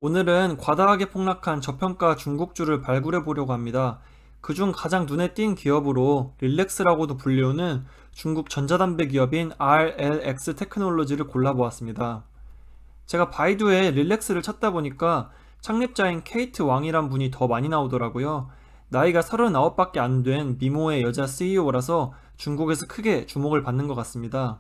오늘은 과다하게 폭락한 저평가 중국주를 발굴해 보려고 합니다. 그중 가장 눈에 띈 기업으로 릴렉스라고도 불리우는 중국 전자담배 기업인 RLX 테크놀로지를 골라보았습니다. 제가 바이두에 릴렉스를 찾다 보니까 창립자인 케이트 왕이란 분이 더 많이 나오더라고요. 나이가 39밖에 안 된 미모의 여자 CEO라서 중국에서 크게 주목을 받는 것 같습니다.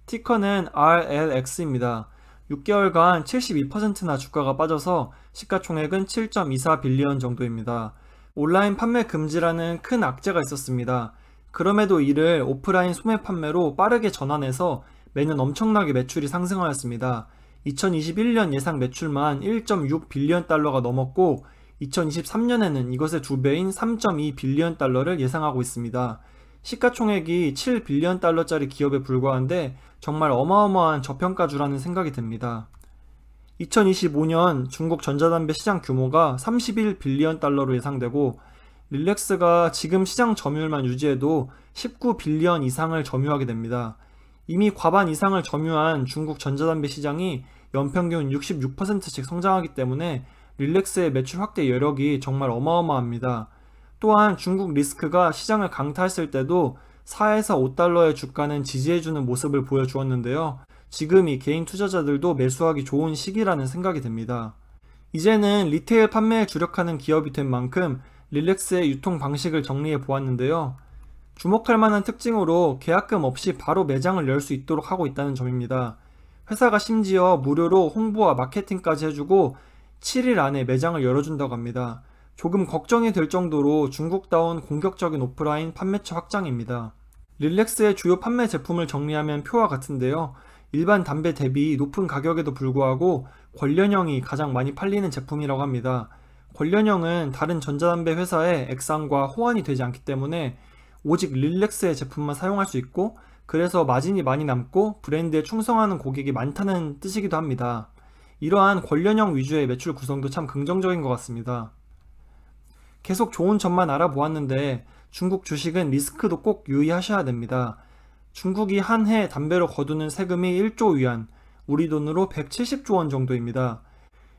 티커는 RLX입니다. 6개월간 72%나 주가가 빠져서 시가총액은 7.24 빌리언 정도입니다. 온라인 판매 금지라는 큰 악재가 있었습니다. 그럼에도 이를 오프라인 소매 판매로 빠르게 전환해서 매년 엄청나게 매출이 상승하였습니다. 2021년 예상 매출만 1.6 빌리언 달러가 넘었고 2023년에는 이것의 2배인 3.2 빌리언 달러를 예상하고 있습니다. 시가총액이 7 빌리언 달러짜리 기업에 불과한데 정말 어마어마한 저평가주라는 생각이 듭니다. 2025년 중국 전자담배 시장 규모가 31 빌리언 달러로 예상되고 릴렉스가 지금 시장 점유율만 유지해도 19 빌리언 이상을 점유하게 됩니다. 이미 과반 이상을 점유한 중국 전자담배 시장이 연평균 66%씩 성장하기 때문에 릴렉스의 매출 확대 여력이 정말 어마어마합니다. 또한 중국 리스크가 시장을 강타했을 때도 4에서 5달러의 주가는 지지해주는 모습을 보여주었는데요. 지금이 개인 투자자들도 매수하기 좋은 시기라는 생각이 듭니다. 이제는 리테일 판매에 주력하는 기업이 된 만큼 릴렉스의 유통 방식을 정리해 보았는데요. 주목할 만한 특징으로 계약금 없이 바로 매장을 열 수 있도록 하고 있다는 점입니다. 회사가 심지어 무료로 홍보와 마케팅까지 해주고 7일 안에 매장을 열어준다고 합니다. 조금 걱정이 될 정도로 중국다운 공격적인 오프라인 판매처 확장입니다. 릴렉스의 주요 판매 제품을 정리하면 표와 같은데요. 일반 담배 대비 높은 가격에도 불구하고 권련형이 가장 많이 팔리는 제품이라고 합니다. 권련형은 다른 전자담배 회사의 액상과 호환이 되지 않기 때문에 오직 릴렉스의 제품만 사용할 수 있고 그래서 마진이 많이 남고 브랜드에 충성하는 고객이 많다는 뜻이기도 합니다. 이러한 권련형 위주의 매출 구성도 참 긍정적인 것 같습니다. 계속 좋은 점만 알아보았는데 중국 주식은 리스크도 꼭 유의하셔야 됩니다. 중국이 한 해 담배로 거두는 세금이 1조 위안, 우리 돈으로 170조 원 정도입니다.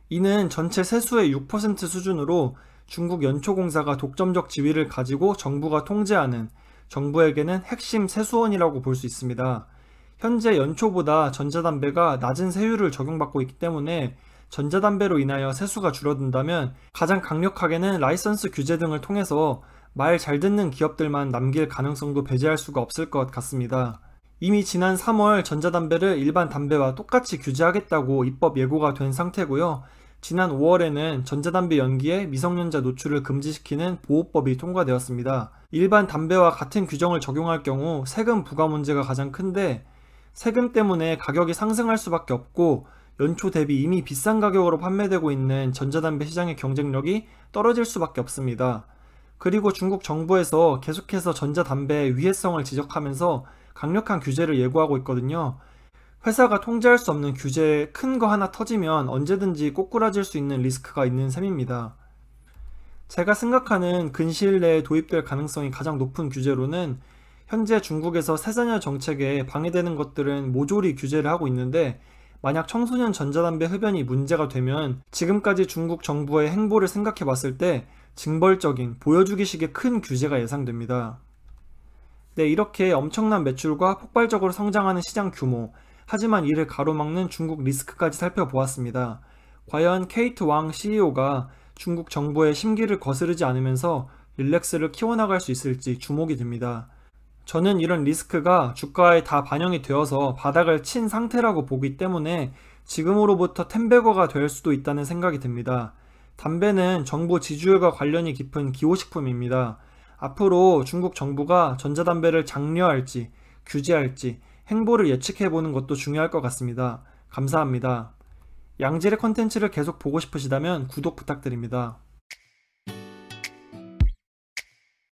이는 전체 세수의 6% 수준으로 중국 연초공사가 독점적 지위를 가지고 정부가 통제하는 정부에게는 핵심 세수원이라고 볼 수 있습니다. 현재 연초보다 전자담배가 낮은 세율을 적용받고 있기 때문에 전자담배로 인하여 세수가 줄어든다면 가장 강력하게는 라이선스 규제 등을 통해서 말 잘 듣는 기업들만 남길 가능성도 배제할 수가 없을 것 같습니다. 이미 지난 3월 전자담배를 일반 담배와 똑같이 규제하겠다고 입법 예고가 된 상태고요. 지난 5월에는 전자담배 연기에 미성년자 노출을 금지시키는 보호법이 통과되었습니다. 일반 담배와 같은 규정을 적용할 경우 세금 부과 문제가 가장 큰데 세금 때문에 가격이 상승할 수밖에 없고 연초 대비 이미 비싼 가격으로 판매되고 있는 전자담배 시장의 경쟁력이 떨어질 수밖에 없습니다. 그리고 중국 정부에서 계속해서 전자담배의 위해성을 지적하면서 강력한 규제를 예고하고 있거든요. 회사가 통제할 수 없는 규제 큰 거 하나 터지면 언제든지 꼬꾸라질 수 있는 리스크가 있는 셈입니다. 제가 생각하는 근시일 내에 도입될 가능성이 가장 높은 규제로는 현재 중국에서 새자녀 정책에 방해되는 것들은 모조리 규제를 하고 있는데 만약 청소년 전자담배 흡연이 문제가 되면 지금까지 중국 정부의 행보를 생각해 봤을 때 징벌적인 보여주기식의 큰 규제가 예상됩니다. 네, 이렇게 엄청난 매출과 폭발적으로 성장하는 시장 규모, 하지만 이를 가로막는 중국 리스크까지 살펴보았습니다. 과연 케이트 왕 CEO가 중국 정부의 심기를 거스르지 않으면서 릴렉스를 키워나갈 수 있을지 주목이 됩니다. 저는 이런 리스크가 주가에 다 반영이 되어서 바닥을 친 상태라고 보기 때문에 지금으로부터 텐베거가 될 수도 있다는 생각이 듭니다. 담배는 정부 지지율과 관련이 깊은 기호식품입니다. 앞으로 중국 정부가 전자담배를 장려할지 규제할지 행보를 예측해보는 것도 중요할 것 같습니다. 감사합니다. 양질의 컨텐츠를 계속 보고 싶으시다면 구독 부탁드립니다.